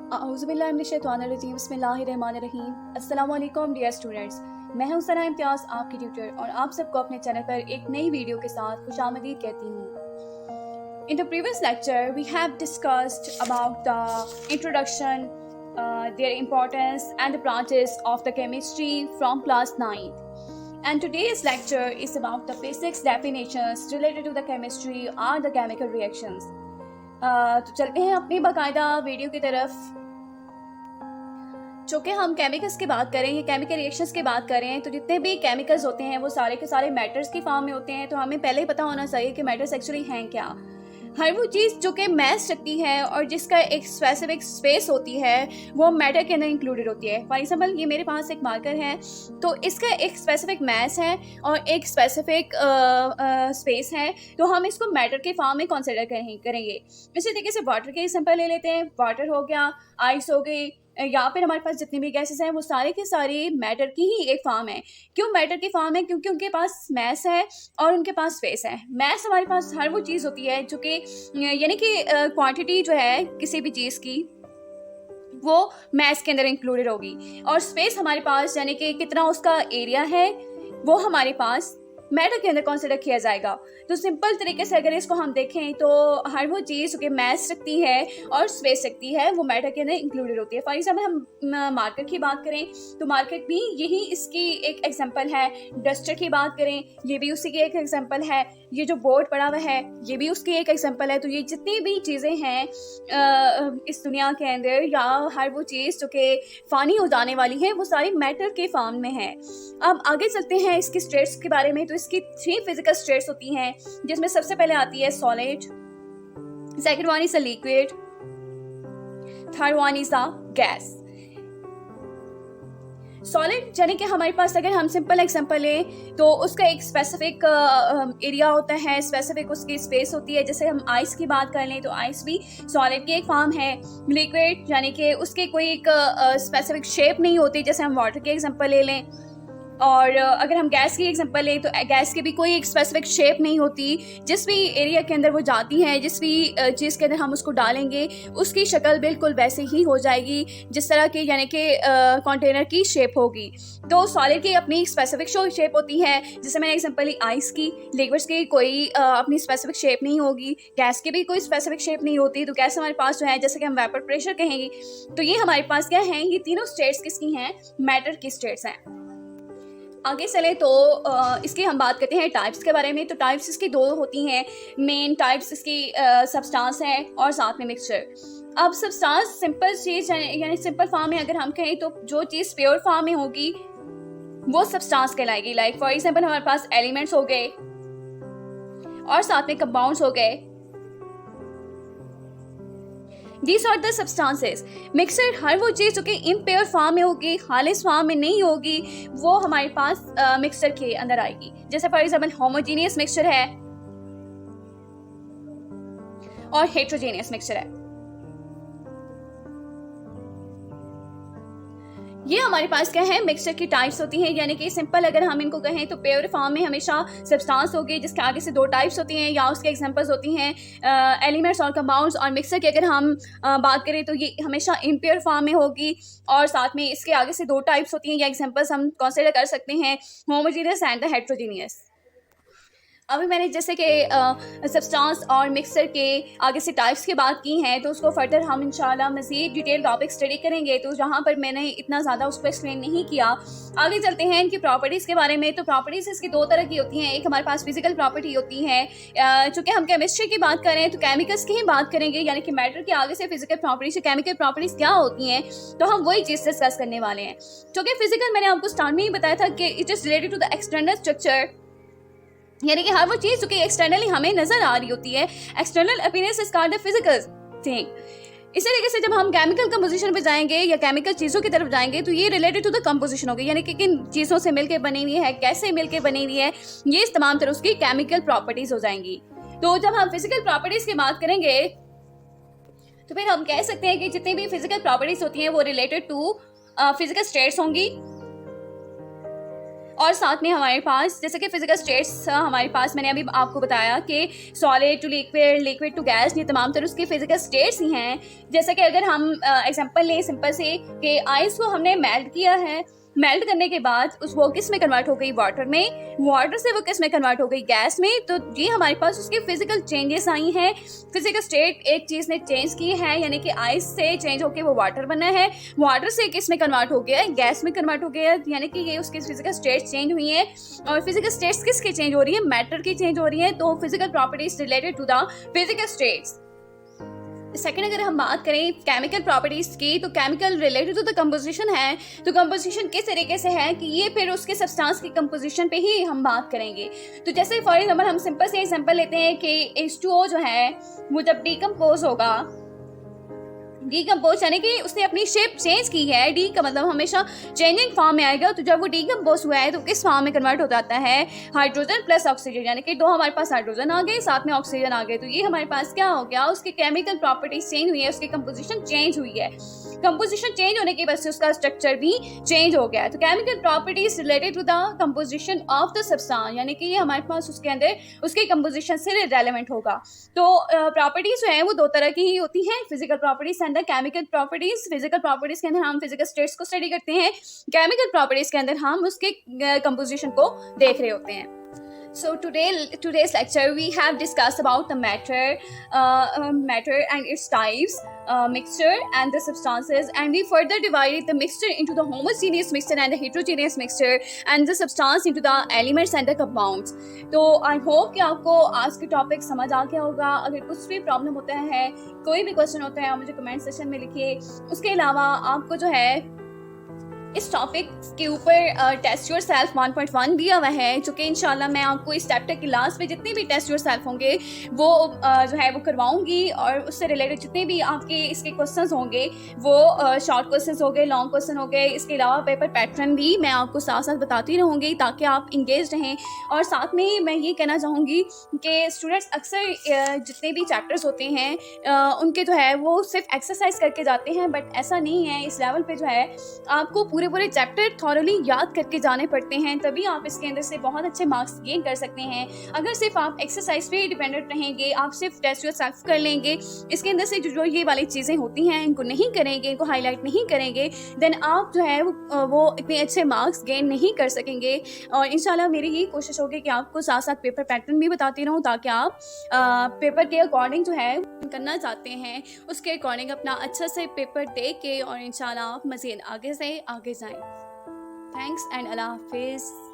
औज़ुबिल्लाहिमिनश्शैतानिर्रजीम बिस्मिल्लाहिर्रहमानिर्रहीम। अस्सलाम वालेकुम डियर स्टूडेंट्स, मैं हूं सना इम्तियाज़, आपकी ट्यूटर, और आप सबको अपने चैनल पर एक नई वीडियो के साथ खुशामदीद कहती हूं। In the previous lecture, we have discussed about the introduction, their importance and the branches of the chemistry from class 9. And today's lecture is about the basics definitions related to the chemistry or the chemical reactions. तो चलते हैं अपनी बाकायदा video की तरफ। चूँकि हम chemicals की बात करें या केमिकल रिएक्शंस की बात करें, तो जितने भी केमिकल्स होते हैं वो सारे के सारे मैटर्स की फॉर्म में होते हैं। तो हमें पहले ही पता होना चाहिए कि मैटर्स एक्चुअली हैं क्या। हर वो चीज़ जो कि मैस रखती है और जिसका एक स्पेसिफिक स्पेस होती है वो मैटर के अंदर इंक्लूडेड होती है। फॉर एग्जांपल, ये मेरे पास एक मार्कर है, तो इसका एक स्पेसिफिक मैस है और एक स्पेसिफिक स्पेस है, तो हम इसको मैटर के फॉर्म में कंसिडर करेंगे। इसी तरीके से वाटर के एग्जांपल ले लेते हैं। वाटर हो गया, आइस हो गई, या फिर हमारे पास जितनी भी गैसेस हैं वो सारे के सारे मैटर की ही एक फॉर्म है। क्यों मैटर की फॉर्म है? क्योंकि उनके पास मैस है और उनके पास स्पेस है। मैस हमारे पास हर वो चीज़ होती है जो कि यानी कि क्वांटिटी जो है किसी भी चीज़ की वो मैस के अंदर इंक्लूडेड होगी, और स्पेस हमारे पास यानी कि कितना उसका एरिया है वो हमारे पास मैटर के अंदर कंसिडर किया जाएगा। तो सिंपल तरीके से अगर इसको हम देखें तो हर वो चीज़ जो कि मैस रखती है और स्पेस रखती है वो मैटर के अंदर इंक्लूडेड होती है। फॉर एग्जाम्पल, हम मार्कर की बात करें तो मार्कर भी यही इसकी एक एग्जांपल है। डस्टर की बात करें, ये भी उसी की एक एग्जांपल है। ये जो बोर्ड पड़ा हुआ है ये भी उसकी एक एग्जांपल है। तो ये जितनी भी चीज़ें हैं इस दुनिया के अंदर, या हर वो चीज़ जो कि फ़ानी हो जाने वाली है, वो सारी मैटर के फॉर्म में है। अब आगे चलते हैं इसकी स्टेट्स के बारे में। तो इसकी 3 फिजिकल स्टेट्स होती हैं, जिसमें सबसे पहले आती है solid, second one is a liquid, third one is a gas. Solid यानी कि हमारे पास अगर हम सिंपल एग्जांपल लें तो उसका एक स्पेसिफिक एरिया होता है, स्पेसिफिक उसकी स्पेस होती है। जैसे हम आइस की बात कर लें तो आइस भी सॉलिड की एक फॉर्म है। लिक्विड यानी कि उसकी कोई एक स्पेसिफिक शेप नहीं होती, जैसे हम वाटर की एग्जांपल ले लें। और अगर हम गैस की एग्जांपल लें तो गैस की भी कोई एक स्पेसिफिक शेप नहीं होती। जिस भी एरिया के अंदर वो जाती है, जिस भी चीज़ के अंदर हम उसको डालेंगे उसकी शक्ल बिल्कुल वैसे ही हो जाएगी जिस तरह की यानी कि कंटेनर की शेप होगी। तो सॉलिड की अपनी स्पेसिफिक शेप होती है, जैसे मैंने एग्जांपल ली आइस की। लिक्विड्स की कोई अपनी स्पेसिफिक शेप नहीं होगी, गैस की भी कोई स्पेसिफिक शेप नहीं होती। तो गैस हमारे पास जो है, जैसे कि हम वेपर प्रेशर कहेंगे, तो ये हमारे पास क्या है, ये तीनों स्टेट्स किसकी हैं? मैटर की स्टेट्स हैं। आगे चले तो इसकी हम बात करते हैं टाइप्स के बारे में। तो टाइप्स इसकी 2 होती हैं। मेन टाइप्स इसकी सब्सटेंस है और साथ में मिक्सचर। अब सब्सटेंस सिंपल चीज़ यानी सिंपल फॉर्म में अगर हम कहें तो जो चीज़ प्योर फॉर्म में होगी वो सब्सटेंस कहलाएगी। लाइक फॉर एग्जांपल, हमारे पास एलिमेंट्स हो गए और साथ में कंपाउंड्स हो गए। These are the substances. Mixture हर वो चीज़ जो कि इम्प्योर फॉर्म में होगी, खालिस फॉर्म में नहीं होगी, वो हमारे पास मिक्सर के अंदर आएगी। जैसे फॉर एग्जाम्पल होमोजीनियस मिक्सचर है और हेट्रोजीनियस मिक्सचर है। ये हमारे पास क्या है, मिक्सचर की टाइप्स होती हैं। यानी कि सिंपल अगर हम इनको कहें तो प्योर फॉर्म में हमेशा सब्सटेंस होगी जिसके आगे से 2 टाइप्स होती हैं, या उसके एग्जांपल्स होती हैं एलिमेंट्स और कंपाउंड्स। और मिक्सचर की अगर हम बात करें तो ये हमेशा इम्प्योर फॉर्म में होगी, और साथ में इसके आगे से 2 टाइप्स होती हैं, या एग्जांपल्स हम कंसिडर कर सकते हैं, होमोजीनियस एंड द हेट्रोजीनियस। अभी मैंने जैसे कि सब्सटेंस और मिक्सर के आगे से टाइप्स की बात की हैं, तो उसको फर्दर हम इंशाल्लाह मज़ीद डिटेल टॉपिक स्टडी करेंगे। तो जहाँ पर मैंने इतना ज़्यादा उसको एक्सप्लेन नहीं किया। आगे चलते हैं इनकी प्रॉपर्टीज़ के बारे में। तो प्रॉपर्टीज़ इसकी 2 तरह की होती हैं। एक हमारे पास फिजिकल प्रॉपर्टी होती है। चूँकि हम केमिस्ट्री की बात करें तो केमिकल्स की ही बात करेंगे, यानी कि मैटर के आगे से फिजिकल प्रॉपर्टीज से केमिकल प्रॉपर्टीज़ क्या होती हैं, तो हम वही चीज़ डिस्कस करने वाले हैं। चूँकि फिजिकल मैंने आपको स्टार्ट में ही बताया था कि it is related to the external structure, यानी कि हर वो चीज़ जो कि एक्सटर्नली हमें नजर आ रही होती है। External appearance is called the physical thing. इसी तरीके से जब हम केमिकल कंपोजिशन पे जाएंगे या केमिकल चीज़ों की तरफ जाएंगे तो ये रिलेटेड टू द कंपोजिशन होगी, यानी कि किन चीज़ों से मिलकर बनी हुई है, कैसे मिलकर बनी हुई है, ये इस तमाम तरह उसकी केमिकल प्रॉपर्टीज हो जाएंगी। तो जब हम फिजिकल प्रॉपर्टीज की बात करेंगे तो फिर हम कह सकते हैं कि जितनी भी फिजिकल प्रॉपर्टीज होती हैं वो रिलेटेड टू फिजिकल स्टेट्स होंगी। और साथ में हमारे पास जैसे कि फिजिकल स्टेट्स हमारे पास मैंने अभी आपको बताया कि solid to liquid, liquid to gas, ये तमाम तरह उसके फिजिकल स्टेट्स ही हैं। जैसे कि अगर हम एग्जांपल लें सिंपल से कि आइस को हमने मेल्ट किया है, मेल्ट करने के बाद वो किस में कन्वर्ट हो गई, वाटर में, वाटर से वो किस में कन्वर्ट हो गई, गैस में। तो ये हमारे पास उसके फिजिकल चेंजेस आई हैं, फिजिकल स्टेट एक चीज़ ने चेंज की है, यानी कि आइस से चेंज होकर वो वाटर बना है, वाटर से किस में कन्वर्ट हो गया है, गैस में कन्वर्ट हो गया है, यानी कि ये उसकी फिजिकल स्टेट्स चेंज हुई है। और फिजिकल स्टेट्स किसकी चेंज हो रही है, मैटर की चेंज हो रही है। तो physical properties related to the physical states. Second अगर हम बात करें केमिकल प्रॉपर्टीज की, तो chemical related to the composition है। तो कंपोजिशन किस तरीके से है कि ये फिर उसके सब्सटेंस की कंपोजिशन पे ही हम बात करेंगे। तो जैसे फॉर एग्जांपल हम सिंपल से एग्जांपल लेते हैं कि H2O जो है वो जब डिकम्पोज होगा, डीकम्पोज यानी कि उसने अपनी शेप चेंज की है, डी का मतलब हमेशा चेंजिंग फॉर्म में आएगा। तो जब वो डीकम्पोज हुआ है तो किस फॉर्म में कन्वर्ट हो जाता है, हाइड्रोजन प्लस ऑक्सीजन, यानी कि दो हमारे पास हाइड्रोजन आ गए, साथ में ऑक्सीजन आ गए। तो ये हमारे पास क्या हो गया, उसकी केमिकल प्रॉपर्टीज चेंज हुई है, उसकी कंपोजिशन चेंज हुई है। कंपोजिशन चेंज होने की वजह से उसका स्ट्रक्चर भी चेंज हो गया है। तो chemical properties related to the composition of the substance, यानी कि ये हमारे पास उसके अंदर उसकी कंपोजिशन से रेलेवेंट होगा। तो प्रॉपर्टीज जो है वो दो तरह की ही होती हैं, physical properties and the chemical properties. Physical properties के अंदर हम फिजिकल स्टेट्स को स्टडी करते हैं, केमिकल प्रॉपर्टीज के अंदर हम उसके कंपोजिशन को देख रहे होते हैं। So today's lecture we have discussed about the matter and its types, mixture and the substances, and we further divided the mixture into the homogeneous mixture and the heterogeneous mixture, and the substance into the elements and the compounds. तो I hope कि आपको आज के topic समझ आ गया होगा। अगर कुछ भी प्रॉब्लम होता है, कोई भी क्वेश्चन होता है, आप मुझे कमेंट सेक्शन में लिखिए। उसके अलावा आपको जो है इस टॉपिक के ऊपर टेस्ट योर सेल्फ 1.1 दिया हुआ है, जो कि इंशाल्लाह मैं आपको इस चैप्टर की लास्ट में जितने भी टेस्ट योर सेल्फ होंगे वो जो है वो करवाऊंगी, और उससे रिलेटेड जितने भी आपके इसके क्वेश्चंस होंगे वो शॉर्ट क्वेश्चंस हो गए, लॉन्ग क्वेश्चन हो गए, इसके अलावा पेपर पैटर्न भी मैं आपको साथ साथ बताती रहूँगी ताकि आप इंगेज रहें। और साथ में मैं ये कहना चाहूँगी कि स्टूडेंट्स अक्सर जितने भी चैप्टर्स होते हैं उनके जो है वो सिर्फ एक्सरसाइज करके जाते हैं, बट ऐसा नहीं है। इस लेवल पे जो है आपको पूरे चैप्टर थॉरली याद करके जाने पड़ते हैं, तभी आप इसके अंदर से बहुत अच्छे मार्क्स गेन कर सकते हैं। अगर सिर्फ आप एक्सरसाइज पे डिपेंडेंट रहेंगे, आप सिर्फ टेस्ट योरसेल्फ कर लेंगे, इसके अंदर से जो ये वाली चीज़ें होती हैं इनको नहीं करेंगे, इनको हाईलाइट नहीं करेंगे, देन आप जो है वो इतने अच्छे मार्क्स गेन नहीं कर सकेंगे। और इंशाल्लाह मेरी यही कोशिश होगी कि आपको साथ साथ पेपर पैटर्न भी बताती रहूँ, ताकि आप पेपर के अकॉर्डिंग जो है करना चाहते हैं उसके अकॉर्डिंग अपना अच्छा से पेपर दे के और इंशाल्लाह आप मज़ीद आगे से आगे जाएं। थैंक्स एंड अल्लाह हाफिज़।